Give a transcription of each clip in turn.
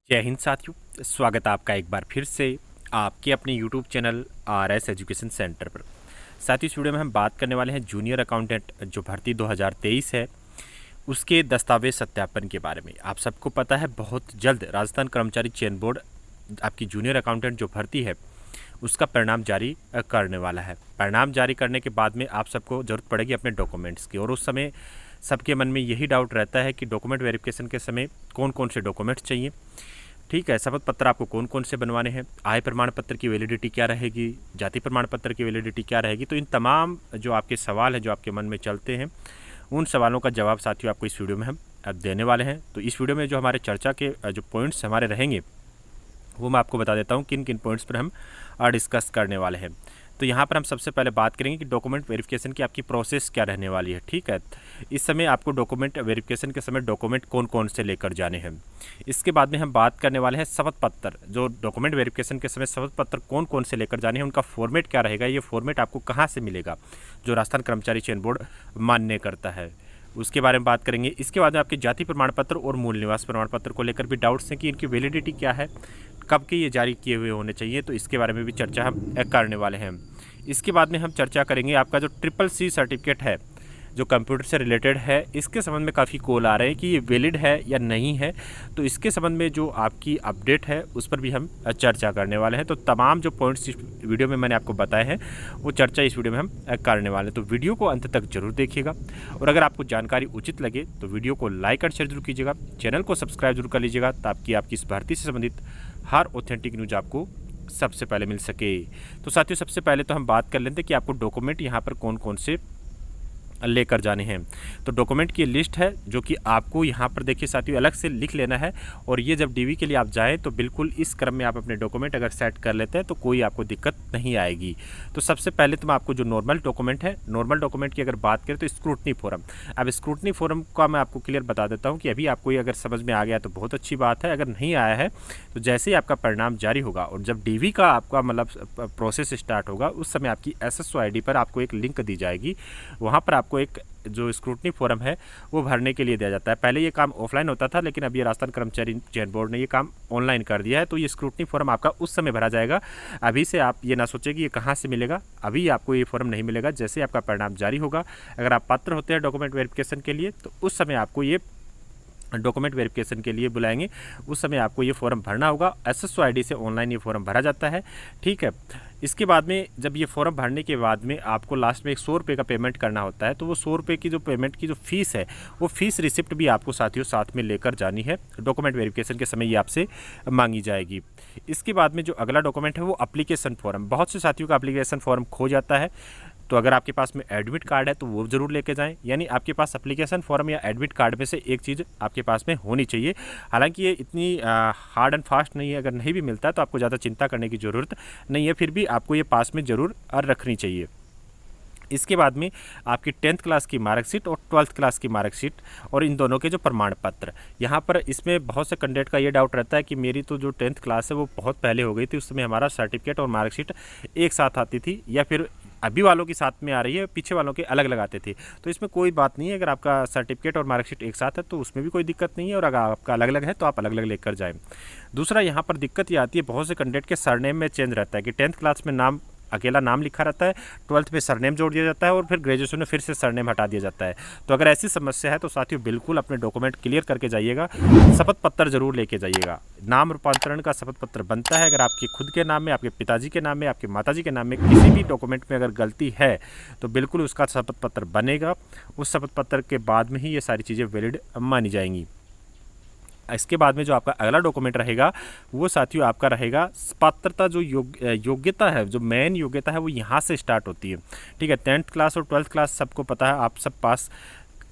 जय हिंद साथियों, स्वागत है आपका एक बार फिर से आपके अपने YouTube channel RS education centre पर। साथियों, इस वीडियो में हम बात करने वाले हैं जूनियर अकाउंटेंट जो भर्ती 2023 है उसके दस्तावेज सत्यापन के बारे में। आप सबको पता है बहुत जल्द राजस्थान कर्मचारी चयन बोर्ड आपकी जूनियर अकाउंटेंट जो भर्ती है उसका परिणाम जारी करने वाला है। परिणाम जारी करने के बाद में आप सबको ज़रूरत पड़ेगी अपने डॉक्यूमेंट्स की, और उस समय सबके मन में यही डाउट रहता है कि डॉक्यूमेंट वेरिफिकेशन के समय कौन कौन से डॉक्यूमेंट्स चाहिए। ठीक है, शपथ पत्र आपको कौन कौन से बनवाने हैं, आय प्रमाण पत्र की वैलिडिटी क्या रहेगी, जाति प्रमाण पत्र की वैलिडिटी क्या रहेगी। तो इन तमाम जो आपके सवाल हैं जो आपके मन में चलते हैं उन सवालों का जवाब साथियों आपको इस वीडियो में हम अब देने वाले हैं। तो इस वीडियो में जो हमारे चर्चा के जो पॉइंट्स हमारे रहेंगे वो मैं आपको बता देता हूँ किन किन पॉइंट्स पर हम डिस्कस करने वाले हैं। तो यहाँ पर हम सबसे पहले बात करेंगे कि डॉक्यूमेंट वेरिफिकेशन की आपकी प्रोसेस क्या रहने वाली है। ठीक है, इस समय आपको डॉक्यूमेंट वेरिफिकेशन के समय डॉक्यूमेंट कौन कौन से लेकर जाने हैं। इसके बाद में हम बात करने वाले हैं शपथ पत्र, जो डॉक्यूमेंट वेरिफिकेशन के समय शपथ पत्र कौन कौन से लेकर जाने हैं, उनका फॉर्मेट क्या रहेगा, ये फॉर्मेट आपको कहाँ से मिलेगा जो राजस्थान कर्मचारी चयन बोर्ड मान्य करता है, उसके बारे में बात करेंगे। इसके बाद में आपके जाति प्रमाण पत्र और मूल निवास प्रमाण पत्र को लेकर भी डाउट्स हैं कि इनकी वैलिडिटी क्या है, कब के ये जारी किए हुए होने चाहिए, तो इसके बारे में भी चर्चा हम करने वाले हैं। इसके बाद में हम चर्चा करेंगे आपका जो CCC सर्टिफिकेट है जो कंप्यूटर से रिलेटेड है, इसके संबंध में काफ़ी कॉल आ रहे हैं कि ये वैलिड है या नहीं है। तो इसके संबंध में जो आपकी अपडेट है उस पर भी हम चर्चा करने वाले हैं। तो तमाम जो पॉइंट्स इस वीडियो में मैंने आपको बताए हैं वो चर्चा इस वीडियो में हम करने वाले हैं। तो वीडियो को अंत तक जरूर देखिएगा, और अगर आपको जानकारी उचित लगे तो वीडियो को लाइक और शेयर जरूर कीजिएगा, चैनल को सब्सक्राइब जरूर कर लीजिएगा ताकि आपकी इस भर्ती से संबंधित हर ऑथेंटिक न्यूज आपको सबसे पहले मिल सके। तो साथियों, सबसे पहले तो हम बात कर लेते हैं कि आपको डॉक्यूमेंट यहाँ पर कौन कौन से लेकर जाने हैं। तो डॉक्यूमेंट की लिस्ट है जो कि आपको यहाँ पर देखिए साथियों अलग से लिख लेना है, और ये जब डीवी के लिए आप जाएं तो बिल्कुल इस क्रम में आप अपने डॉक्यूमेंट अगर सेट कर लेते हैं तो कोई आपको दिक्कत नहीं आएगी। तो सबसे पहले तो मैं आपको जो नॉर्मल डॉक्यूमेंट है, नॉर्मल डॉक्यूमेंट की अगर बात करें तो स्क्रूटनी फॉरम। अब स्क्रूटनी फॉरम का मैं आपको क्लियर बता देता हूँ कि अभी आपको ये अगर समझ में आ गया तो बहुत अच्छी बात है, अगर नहीं आया है तो जैसे ही आपका परिणाम जारी होगा और जब डीवी का आपका मतलब प्रोसेस स्टार्ट होगा उस समय आपकी SSO ID पर आपको एक लिंक दी जाएगी। वहाँ पर आपको एक जो स्क्रूटनी फॉरम है वो भरने के लिए दिया जाता है। पहले ये काम ऑफलाइन होता था, लेकिन अभी राजस्थान कर्मचारी चयन बोर्ड ने ये काम ऑनलाइन कर दिया है। तो ये स्क्रूटनी फॉरम आपका उस समय भरा जाएगा। अभी से आप ये ना सोचें कि ये कहाँ से मिलेगा, अभी आपको ये फॉर्म नहीं मिलेगा। जैसे आपका परिणाम जारी होगा, अगर आप पात्र होते हैं डॉक्यूमेंट वेरिफिकेशन के लिए तो उस समय आपको ये डॉक्यूमेंट वेरिफिकेशन के लिए बुलाएंगे, उस समय आपको ये फॉर्म भरना होगा। SSO ID से ऑनलाइन ये फॉर्म भरा जाता है। ठीक है, इसके बाद में जब ये फॉर्म भरने के बाद में आपको लास्ट में एक 100 रुपये का पेमेंट करना होता है। तो वो 100 रुपये की जो पेमेंट की जो फीस है वो फीस रिसिप्ट भी आपको साथियों साथ में लेकर जानी है। डॉक्यूमेंट वेरिफिकेशन के समय ये आपसे मांगी जाएगी। इसके बाद में जो अगला डॉक्यूमेंट है वो एप्लीकेशन फॉर्म। बहुत से साथियों का एप्लीकेशन फॉर्म खो जाता है, तो अगर आपके पास में एडमिट कार्ड है तो वो ज़रूर लेके जाएं। यानी आपके पास एप्लीकेशन फॉर्म या एडमिट कार्ड में से एक चीज़ आपके पास में होनी चाहिए। हालांकि ये इतनी हार्ड एंड फास्ट नहीं है, अगर नहीं भी मिलता है तो आपको ज़्यादा चिंता करने की ज़रूरत नहीं है, फिर भी आपको ये पास में ज़रूर रखनी चाहिए। इसके बाद में आपकी 10th क्लास की मार्कशीट और 12th क्लास की मार्कशीट और इन दोनों के जो प्रमाण पत्र। यहाँ पर इसमें बहुत से कैंडिडेट का ये डाउट रहता है कि मेरी तो जो 10th क्लास है वो बहुत पहले हो गई थी, उस समय हमारा सर्टिफिकेट और मार्कशीट एक साथ आती थी, या फिर अभी वालों के साथ में आ रही है, पीछे वालों के अलग लगाते थे। तो इसमें कोई बात नहीं है, अगर आपका सर्टिफिकेट और मार्कशीट एक साथ है तो उसमें भी कोई दिक्कत नहीं है, और अगर आपका अलग अलग है तो आप अलग अलग लेकर जाएँ। दूसरा यहाँ पर दिक्कत ये आती है, बहुत से कैंडिडेट के सरनेम में चेंज रहता है कि 10th क्लास में नाम अकेला नाम लिखा रहता है, 12th में सरनेम जोड़ दिया जाता है, और फिर ग्रेजुएशन में फिर से सरनेम हटा दिया जाता है। तो अगर ऐसी समस्या है तो साथियों बिल्कुल अपने डॉक्यूमेंट क्लियर करके जाइएगा। शपथ पत्र जरूर लेके जाइएगा। नाम रूपांतरण का शपथ पत्र बनता है। अगर आपके खुद के नाम में, आपके पिताजी के नाम में, आपके माताजी के नाम में किसी भी डॉक्यूमेंट में अगर गलती है तो बिल्कुल उसका शपथ पत्र बनेगा। उस शपथ पत्र के बाद में ही ये सारी चीज़ें वैलिड मानी जाएंगी। इसके बाद में जो आपका अगला डॉक्यूमेंट रहेगा वो साथियों आपका रहेगा पात्रता। जो योग्यता है, जो मेन योग्यता है वो यहाँ से स्टार्ट होती है। ठीक है, 10th क्लास और 12th क्लास सबको पता है, आप सब पास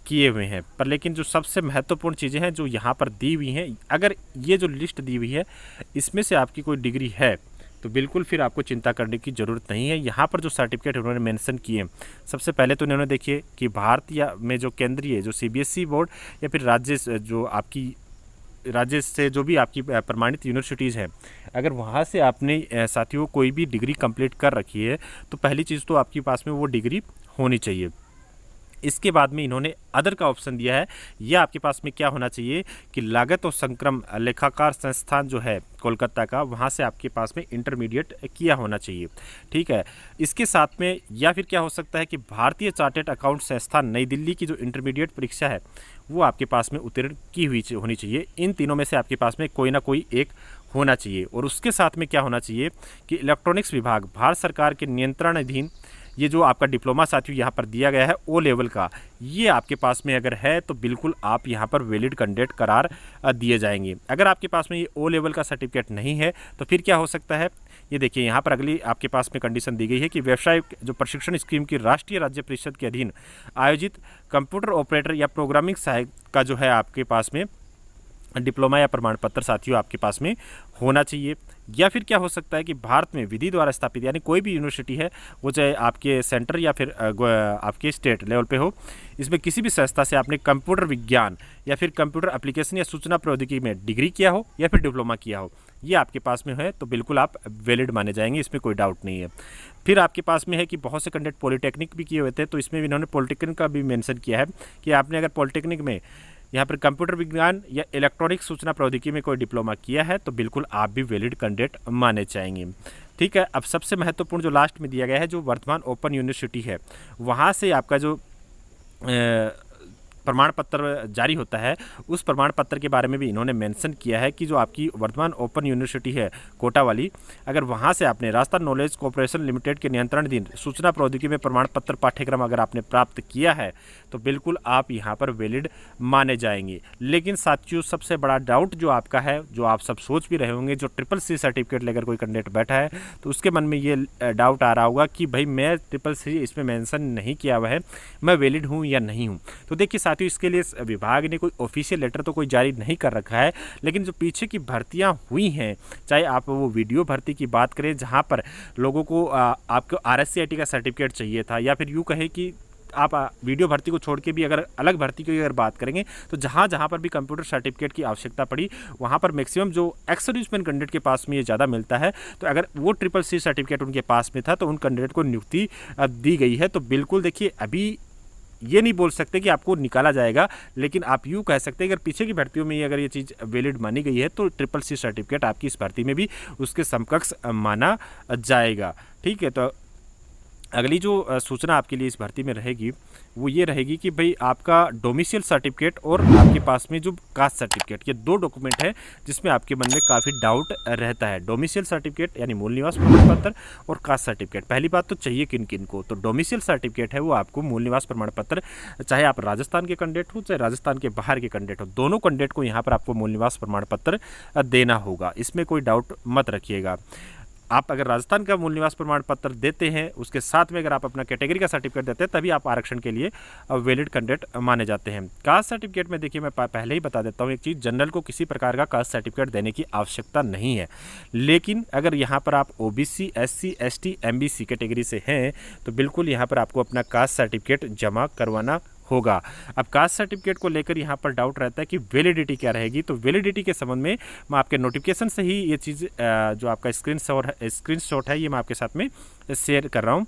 किए हुए हैं, पर लेकिन जो सबसे महत्वपूर्ण चीज़ें हैं जो यहाँ पर दी हुई हैं, अगर ये जो लिस्ट दी हुई है इसमें से आपकी कोई डिग्री है तो बिल्कुल फिर आपको चिंता करने की ज़रूरत नहीं है। यहाँ पर जो सर्टिफिकेट उन्होंने मेंशन किए, सबसे पहले तो उन्होंने देखिए कि भारतीय में जो केंद्रीय जो CBSE बोर्ड या फिर राज्य जो आपकी राज्य से जो भी आपकी प्रमाणित यूनिवर्सिटीज़ हैं, अगर वहाँ से आपने साथियों कोई भी डिग्री कंप्लीट कर रखी है तो पहली चीज़ तो आपके पास में वो डिग्री होनी चाहिए। इसके बाद में इन्होंने अदर का ऑप्शन दिया है। यह आपके पास में क्या होना चाहिए कि लागत और संक्रम लेखाकार संस्थान जो है कोलकाता का, वहाँ से आपके पास में इंटरमीडिएट किया होना चाहिए। ठीक है, इसके साथ में या फिर क्या हो सकता है कि भारतीय चार्टर्ड अकाउंट संस्थान नई दिल्ली की जो इंटरमीडिएट परीक्षा है वो आपके पास में उत्तीर्ण की हुई होनी चाहिए। इन तीनों में से आपके पास में कोई ना कोई एक होना चाहिए। और उसके साथ में क्या होना चाहिए कि इलेक्ट्रॉनिक्स विभाग भारत सरकार के नियंत्रण अधीन ये जो आपका डिप्लोमा साथियों यहाँ पर दिया गया है ओ लेवल का, ये आपके पास में अगर है तो बिल्कुल आप यहाँ पर वैलिड कैंडिडेट करार दिए जाएंगे। अगर आपके पास में ये ओ लेवल का सर्टिफिकेट नहीं है तो फिर क्या हो सकता है, ये देखिए यहाँ पर अगली आपके पास में कंडीशन दी गई है कि व्यावसायिक जो प्रशिक्षण स्कीम की राष्ट्रीय राज्य परिषद के अधीन आयोजित कंप्यूटर ऑपरेटर या प्रोग्रामिंग सहायक का जो है आपके पास में डिप्लोमा या प्रमाण पत्र साथियों आपके पास में होना चाहिए। या फिर क्या हो सकता है कि भारत में विधि द्वारा स्थापित यानी कोई भी यूनिवर्सिटी है, वो चाहे आपके सेंटर या फिर आपके स्टेट लेवल पे हो, इसमें किसी भी संस्था से आपने कंप्यूटर विज्ञान या फिर कंप्यूटर एप्लीकेशन या सूचना प्रौद्योगिकी में डिग्री किया हो या फिर डिप्लोमा किया हो, ये आपके पास में है तो बिल्कुल आप वैलिड माने जाएंगे, इसमें कोई डाउट नहीं है। फिर आपके पास में है कि बहुत से कैंडिडेट पॉलिटेक्निक भी किए हुए थे, तो इसमें भी इन्होंने पॉलिटेक्निक का भी मेंशन किया है कि आपने अगर पॉलिटेक्निक में यहाँ पर कंप्यूटर विज्ञान या इलेक्ट्रॉनिक सूचना प्रौद्योगिकी में कोई डिप्लोमा किया है तो बिल्कुल आप भी वैलिड कैंडिडेट माने जाएंगे। ठीक है, अब सबसे महत्वपूर्ण जो लास्ट में दिया गया है, जो वर्धमान ओपन यूनिवर्सिटी है वहाँ से आपका जो प्रमाण पत्र जारी होता है, उस प्रमाण पत्र के बारे में भी इन्होंने मेंशन किया है कि जो आपकी वर्धमान ओपन यूनिवर्सिटी है कोटा वाली, अगर वहाँ से आपने राजस्थान नॉलेज कॉर्पोरेशन लिमिटेड के नियंत्रणाधीन सूचना प्रौद्योगिकी में प्रमाण पत्र पाठ्यक्रम अगर आपने प्राप्त किया है तो बिल्कुल आप यहाँ पर वैलिड माने जाएंगे। लेकिन साथियों सबसे बड़ा डाउट जो आपका है, जो आप सब सोच भी रहे होंगे, जो CCC सर्टिफिकेट लेकर कोई कैंडिडेट बैठा है तो उसके मन में ये डाउट आ रहा होगा कि भाई मैं CCC इसमें मेंशन नहीं किया हुआ है, मैं वैलिड हूँ या नहीं हूँ। तो देखिए साथियों, इसके लिए विभाग ने कोई ऑफिशियल लेटर तो कोई जारी नहीं कर रखा है, लेकिन जो पीछे की भर्तियां हुई हैं, चाहे आप वो वीडियो भर्ती की बात करें जहां पर लोगों को आपको RSCIT का सर्टिफिकेट चाहिए था, या फिर यूँ कहे कि आप वीडियो भर्ती को छोड़ के भी अगर अलग भर्ती की अगर बात करेंगे तो जहाँ जहाँ पर भी कंप्यूटर सर्टिफिकेट की आवश्यकता पड़ी वहाँ पर मैक्सिमम जो एक्स सर्विसमैन कैंडिडेट के पास में ये ज़्यादा मिलता है। तो अगर वो CCC सर्टिफिकेट उनके पास में था तो उन कैंडिडेट को नियुक्ति दी गई है। तो बिल्कुल देखिए, अभी ये नहीं बोल सकते कि आपको निकाला जाएगा, लेकिन आप यूँ कह सकते हैं अगर पीछे की भर्तियों में अगर ये चीज़ वैलिड मानी गई है तो CCC सर्टिफिकेट आपकी इस भर्ती में भी उसके समकक्ष माना जाएगा। ठीक है, तो अगली जो सूचना आपके लिए इस भर्ती में रहेगी वो ये रहेगी कि भाई आपका डोमिसाइल सर्टिफिकेट और आपके पास में जो कास्ट सर्टिफिकेट, ये दो डॉक्यूमेंट है जिसमें आपके मन में काफ़ी डाउट रहता है। डोमिसाइल सर्टिफिकेट यानी मूल निवास प्रमाण पत्र और कास्ट सर्टिफिकेट। पहली बात तो चाहिए किन किन को, तो डोमिसाइल सर्टिफिकेट है वो आपको मूल निवास प्रमाण पत्र, चाहे आप राजस्थान के कैंडिडेट हो चाहे राजस्थान के बाहर के कैंडिडेट हो, दोनों कैंडिडेट को यहाँ पर आपको मूल निवास प्रमाण पत्र देना होगा, इसमें कोई डाउट मत रखिएगा। आप अगर राजस्थान का मूल निवास प्रमाण पत्र देते हैं, उसके साथ में अगर आप अपना कैटेगरी का सर्टिफिकेट देते हैं, तभी आप आरक्षण के लिए वैलिड कैंडिडेट माने जाते हैं। कास्ट सर्टिफिकेट में देखिए मैं पहले ही बता देता हूँ एक चीज़, जनरल को किसी प्रकार का कास्ट सर्टिफिकेट देने की आवश्यकता नहीं है, लेकिन अगर यहाँ पर आप OBC SC ST MBC category से हैं तो बिल्कुल यहाँ पर आपको अपना कास्ट सर्टिफिकेट जमा करवाना होगा। अब कास्ट सर्टिफिकेट को लेकर यहाँ पर डाउट रहता है कि वैलिडिटी क्या रहेगी, तो वैलिडिटी के संबंध में मैं आपके नोटिफिकेशन से ही ये चीज़ जो आपका स्क्रीनशॉट है ये मैं आपके साथ में शेयर कर रहा हूँ,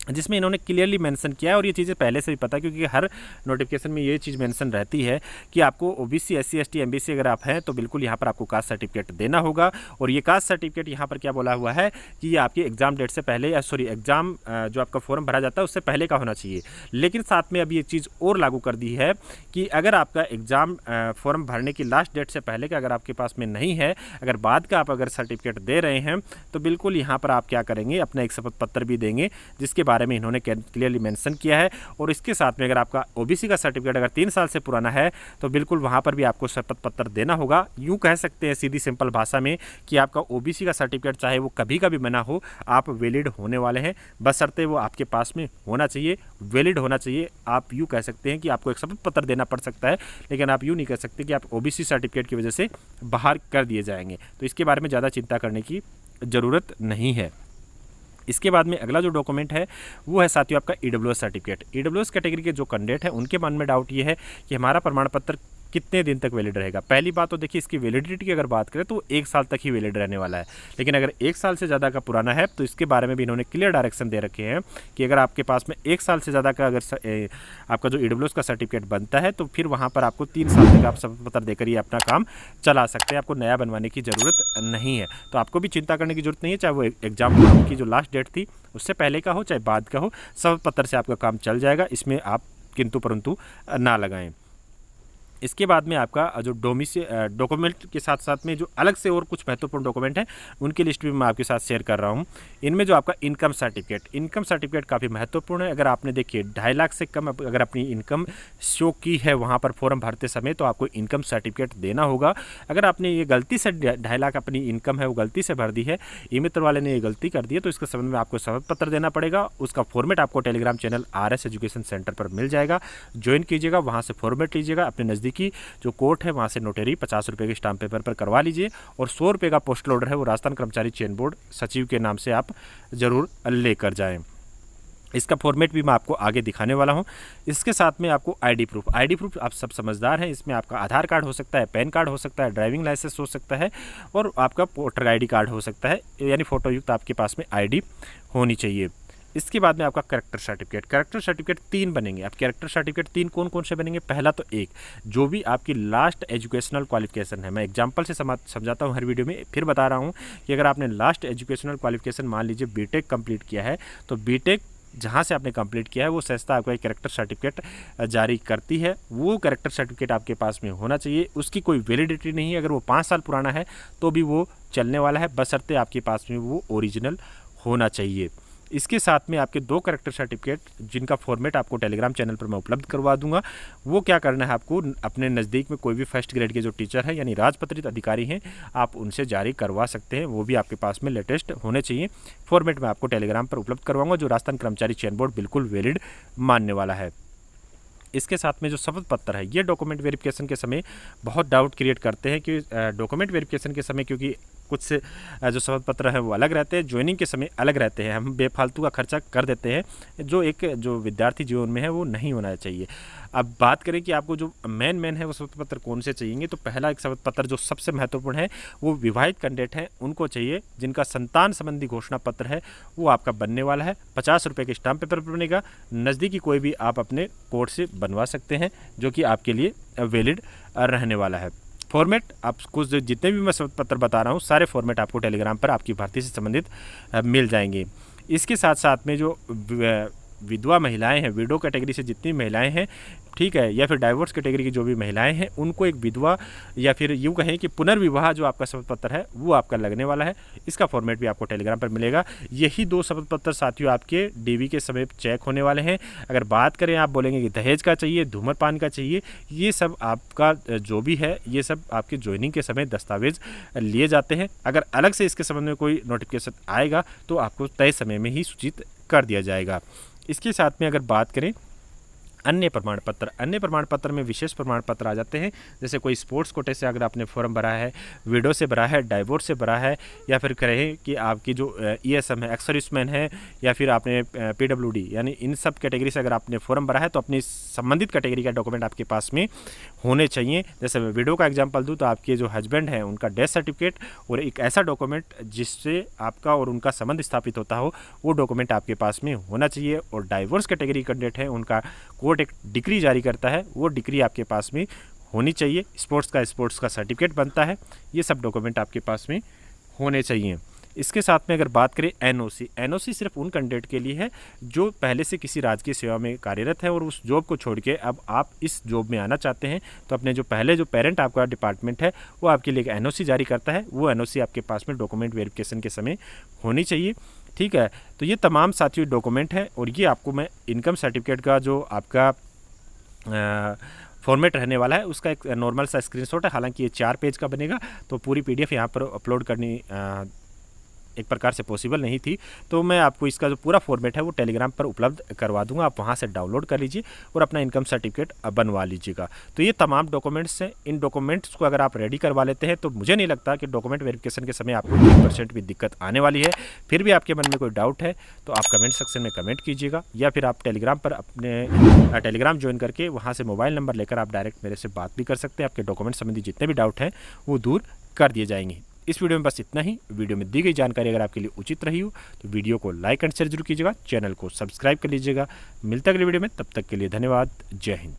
जिसमें इन्होंने क्लियरली मेंशन किया है। और ये चीज़ें पहले से भी पता है क्योंकि हर नोटिफिकेशन में ये चीज़ मेंशन रहती है कि आपको OBC SC ST MBC अगर आप हैं तो बिल्कुल यहाँ पर आपको कास्ट सर्टिफिकेट देना होगा। और ये कास्ट सर्टिफिकेट यहाँ पर क्या बोला हुआ है कि ये आपकी एग्जाम डेट से पहले एग्जाम जो आपका फॉर्म भरा जाता है उससे पहले का होना चाहिए। लेकिन साथ में अभी एक चीज़ और लागू कर दी है कि अगर आपका एग्ज़ाम फॉर्म भरने की लास्ट डेट से पहले का अगर आपके पास में नहीं है, अगर बाद का आप अगर सर्टिफिकेट दे रहे हैं तो बिल्कुल यहाँ पर आप क्या करेंगे, अपना एक शपथ पत्र भी देंगे जिसके बारे में इन्होंने क्लियरली मेंशन किया है। और इसके साथ में अगर आपका OBC का सर्टिफिकेट अगर 3 साल से पुराना है तो बिल्कुल वहां पर भी आपको शपथ पत्र देना होगा। यूं कह सकते हैं सीधी सिंपल भाषा में कि आपका OBC का सर्टिफिकेट चाहे वो कभी का भी बना हो, आप वैलिड होने वाले हैं, बशर्ते वो आपके पास में होना चाहिए, वैलिड होना चाहिए। आप यूँ कह सकते हैं कि आपको एक शपथ पत्र देना पड़ सकता है, लेकिन आप यूँ नहीं कह सकते कि आप OBC सर्टिफिकेट की वजह से बाहर कर दिए जाएंगे। तो इसके बारे में ज़्यादा चिंता करने की ज़रूरत नहीं है। इसके बाद में अगला जो डॉक्यूमेंट है वो है साथियों आपका EWS सर्टिफिकेट। EWS कैटेगरी के जो कैंडिडेट हैं उनके मन में डाउट ये है कि हमारा प्रमाण पत्र कितने दिन तक वैलिड रहेगा। पहली बात तो देखिए, इसकी वैलिडिटी की अगर बात करें तो 1 साल तक ही वैलिड रहने वाला है। लेकिन अगर 1 साल से ज़्यादा का पुराना है तो इसके बारे में भी इन्होंने क्लियर डायरेक्शन दे रखे हैं कि अगर आपके पास में 1 साल से ज़्यादा का अगर आपका जो ईडब्ल्यूएस का सर्टिफिकेट बनता है तो फिर वहाँ पर आपको 3 साल तक आप शपथ पत्र देकर ये अपना काम चला सकते हैं, आपको नया बनवाने की ज़रूरत नहीं है। तो आपको भी चिंता करने की जरूरत नहीं है, चाहे वो एग्जाम की जो लास्ट डेट थी उससे पहले का हो चाहे बाद का हो, शपथ पत्र से आपका काम चल जाएगा, इसमें आप किंतु परंतु ना लगाएं। इसके बाद में आपका जो डॉक्यूमेंट के साथ साथ में जो अलग से और कुछ महत्वपूर्ण डॉक्यूमेंट हैं उनकी लिस्ट भी मैं आपके साथ शेयर कर रहा हूं। इनमें जो आपका इनकम सर्टिफिकेट काफ़ी महत्वपूर्ण है। अगर आपने देखिए 2.5 लाख से कम अगर अपनी इनकम शो की है वहां पर फॉर्म भरते समय तो आपको इनकम सर्टिफिकेट देना होगा। अगर आपने ये गलती से 2.5 लाख अपनी इनकम है वो गलती से भर दी है, ई मित्र वाले ने ये गलती कर दी है, तो इसके संबंध में आपको शपथ पत्र देना पड़ेगा। उसका फॉर्मेट आपको Telegram channel RS education centre पर मिल जाएगा, ज्वाइन कीजिएगा, वहाँ से फॉर्मेट लीजिएगा, अपने नज़दीकी जो कोर्ट है वहाँ से नोटरी 50 रुपये के स्टाम्प पेपर पर करवा लीजिए, और 100 रुपये का पोस्टल ऑर्डर है वो राजस्थान कर्मचारी चयन बोर्ड सचिव के नाम से आप ज़रूर लेकर जाएं। इसका फॉर्मेट भी मैं आपको आगे दिखाने वाला हूं। इसके साथ में आपको आईडी प्रूफ आप सब समझदार हैं, इसमें आपका आधार कार्ड हो सकता है, पैन कार्ड हो सकता है, ड्राइविंग लाइसेंस हो सकता है और आपका वोटर आईडी कार्ड हो सकता है, यानी फोटो युक्त आपके पास में आईडी होनी चाहिए। इसके बाद में आपका कैरेक्टर सर्टिफिकेट 3 बनेंगे। आप कैरेक्टर सर्टिफिकेट 3 कौन कौन से बनेंगे? पहला तो एक जो भी आपकी लास्ट एजुकेशनल क्वालिफिकेशन है, मैं एग्जांपल से समझाता हूँ हर वीडियो में, फिर बता रहा हूँ कि अगर आपने लास्ट एजुकेशनल क्वालिफिकेशन मान लीजिए बीटेक कंप्लीट किया है, तो बीटेक जहाँ से आपने कंप्लीट किया है वो संस्था आपको एक कैरेक्टर सर्टिफिकेट जारी करती है, वो कैरेक्टर सर्टिफिकेट आपके पास में होना चाहिए। उसकी कोई वैलिडिटी नहीं है, अगर वो 5 साल पुराना है तो भी वो चलने वाला है, बशर्ते आपके पास में वो ओरिजिनल होना चाहिए। इसके साथ में आपके 2 कैरेक्टर सर्टिफिकेट जिनका फॉर्मेट आपको टेलीग्राम चैनल पर मैं उपलब्ध करवा दूंगा। वो क्या करना है, आपको अपने नज़दीक में कोई भी फर्स्ट ग्रेड के जो टीचर है यानी राजपत्रित अधिकारी हैं, आप उनसे जारी करवा सकते हैं, वो भी आपके पास में लेटेस्ट होने चाहिए। फॉर्मेट में आपको टेलीग्राम पर उपलब्ध करवाऊंगा, जो राजस्थान कर्मचारी चयन बोर्ड बिल्कुल वैलिड मानने वाला है। इसके साथ में जो शपथ पत्र है, ये डॉक्यूमेंट वेरिफिकेशन के समय बहुत डाउट क्रिएट करते हैं कि डॉक्यूमेंट वेरिफिकेशन के समय, क्योंकि कुछ जो शपथ पत्र है वो अलग रहते हैं, ज्वाइनिंग के समय अलग रहते हैं, हम बेफालतू का खर्चा कर देते हैं जो विद्यार्थी जीवन में है वो नहीं होना चाहिए। अब बात करें कि आपको जो मेन है वो शपथ पत्र कौन से चाहिए, तो पहला एक शपथ पत्र जो सबसे महत्वपूर्ण है वो विवाहित कैंडिडेट हैं उनको चाहिए, जिनका संतान संबंधी घोषणा पत्र है वो आपका बनने वाला है। 50 रुपये के स्टाम्प पेपर पर बनेगा, नज़दीकी कोई भी आप अपने कोर्ट से बनवा सकते हैं, जो कि आपके लिए वैलिड रहने वाला है। फॉर्मेट आप कुछ जितने भी मैं शपथ पत्र बता रहा हूँ सारे फॉर्मेट आपको टेलीग्राम पर आपकी भर्ती से संबंधित मिल जाएंगे। इसके साथ साथ में जो विधवा महिलाएं हैं, विडो कैटेगरी से जितनी महिलाएं हैं, ठीक है, या फिर डाइवोर्स कैटेगरी की जो भी महिलाएं हैं, उनको एक विधवा या फिर यूँ कहें कि पुनर्विवाह जो आपका शपथ पत्र है वो आपका लगने वाला है। इसका फॉर्मेट भी आपको टेलीग्राम पर मिलेगा। यही 2 शपथ पत्र साथियों आपके डीवी के समय चेक होने वाले हैं। अगर बात करें, आप बोलेंगे कि दहेज का चाहिए, धूम्रपान का चाहिए, ये सब आपका जो भी है ये सब आपके ज्वाइनिंग के समय दस्तावेज लिए जाते हैं। अगर अलग से इसके संबंध में कोई नोटिफिकेशन आएगा तो आपको तय समय में ही सूचित कर दिया जाएगा। इसके साथ में अगर बात करें अन्य प्रमाण पत्र में विशेष प्रमाण पत्र आ जाते हैं, जैसे कोई स्पोर्ट्स कोटे से अगर आपने फॉर्म भरा है, विडो से भरा है, डाइवोर्स से भरा है, या फिर कहें कि आपकी जो ESM है, एक्स सर्विसमैन है, या फिर आपने PWD यानी इन सब कैटेगरी से अगर आपने फॉर्म भरा है तो अपनी संबंधित कैटेगरी का डॉक्यूमेंट आपके पास में होने चाहिए। जैसे मैं विडो का एग्जाम्पल दूँ तो आपके जो हस्बैंड हैं उनका डेथ सर्टिफिकेट और एक ऐसा डॉक्यूमेंट जिससे आपका और उनका संबंध स्थापित होता हो, वो डॉक्यूमेंट आपके पास में होना चाहिए। और डाइवोर्स कैटेगरी कैंडिडेट है, उनका कोर्ट एक डिग्री जारी करता है, वो डिग्री आपके पास में होनी चाहिए। स्पोर्ट्स का सर्टिफिकेट बनता है, ये सब डॉक्यूमेंट आपके पास में होने चाहिए। इसके साथ में अगर बात करें एनओसी सिर्फ उन कैंडिडेट के लिए है जो पहले से किसी राजकीय सेवा में कार्यरत है और उस जॉब को छोड़ के अब आप इस जॉब में आना चाहते हैं, तो अपने जो पेरेंट आपका डिपार्टमेंट है वो आपके लिए एक एनओसी जारी करता है, वो एनओसी आपके पास में डॉक्यूमेंट वेरिफिकेशन के समय होनी चाहिए। ठीक है, तो ये तमाम साथियों डॉक्यूमेंट है और ये आपको मैं इनकम सर्टिफिकेट का जो आपका फॉर्मेट रहने वाला है उसका एक नॉर्मल सा स्क्रीनशॉट है। हालांकि ये 4 पेज का बनेगा, तो पूरी PDF यहाँ पर अपलोड करनी एक प्रकार से पॉसिबल नहीं थी। तो मैं आपको इसका जो पूरा फॉर्मेट है वो टेलीग्राम पर उपलब्ध करवा दूंगा, आप वहाँ से डाउनलोड कर लीजिए और अपना इनकम सर्टिफिकेट बनवा लीजिएगा। तो ये तमाम डॉक्यूमेंट्स हैं, इन डॉक्यूमेंट्स को अगर आप रेडी करवा लेते हैं तो मुझे नहीं लगता कि डॉक्यूमेंट वेरिफिकेशन के समय आपको 1% भी दिक्कत आने वाली है। फिर भी आपके मन में कोई डाउट है तो आप कमेंट सेक्शन में कमेंट कीजिएगा, या फिर आप टेलीग्राम पर अपने टेलीग्राम ज्वाइन करके वहाँ से मोबाइल नंबर लेकर आप डायरेक्ट मेरे से बात भी कर सकते हैं। आपके डॉक्यूमेंट संबंधी जितने भी डाउट हैं वो दूर कर दिए जाएंगे। इस वीडियो में बस इतना ही। वीडियो में दी गई जानकारी अगर आपके लिए उचित रही हो तो वीडियो को लाइक एंड शेयर जरूर कीजिएगा, चैनल को सब्सक्राइब कर लीजिएगा। मिलते अगले वीडियो में, तब तक के लिए धन्यवाद। जय हिंद।